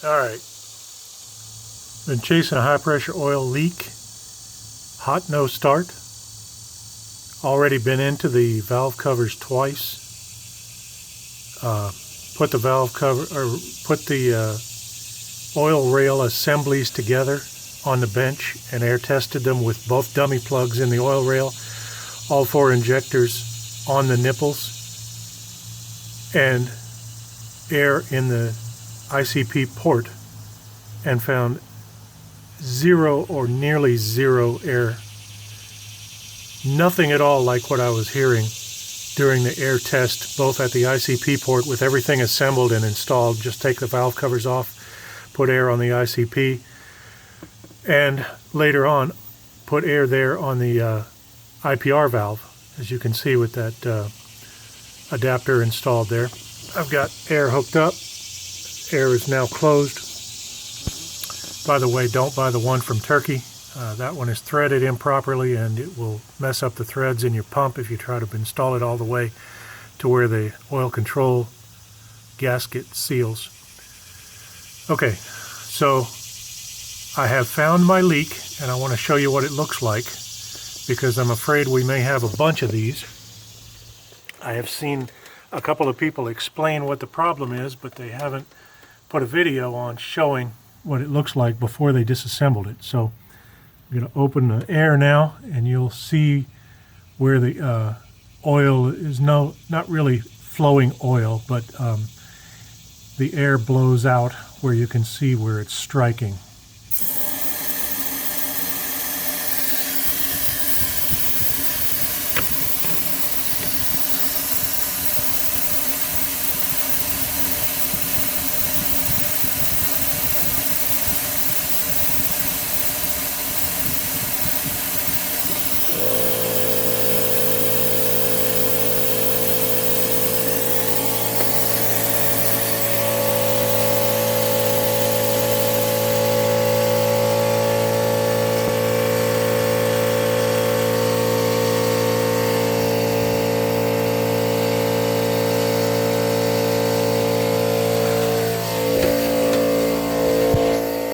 Alright, been chasing a high pressure oil leak, hot no start. Already been into the valve covers twice. Put the valve cover, or put the oil rail assemblies together on the bench and air tested them with both dummy plugs in the oil rail, all 4 injectors on the nipples, and air in the ICP port, and found zero or nearly zero air. Nothing at all like what I was hearing during the air test, both at the ICP port with everything assembled and installed. Just take the valve covers off, put air on the ICP, and later on put air there on the IPR valve, as you can see with that adapter installed there. I've got air hooked up. Air is now closed. By the way, don't buy the one from Turkey. That one is threaded improperly and it will mess up the threads in your pump if you try to install it all the way to where the oil control gasket seals. Okay, so I have found my leak and I want to show you what it looks like, because I'm afraid we may have a bunch of these. I have seen a couple of people explain what the problem is, but they haven't put a video on showing what it looks like before they disassembled it. So I'm going to open the air now and you'll see where the oil is not really flowing oil, but the air blows out where you can see where it's striking.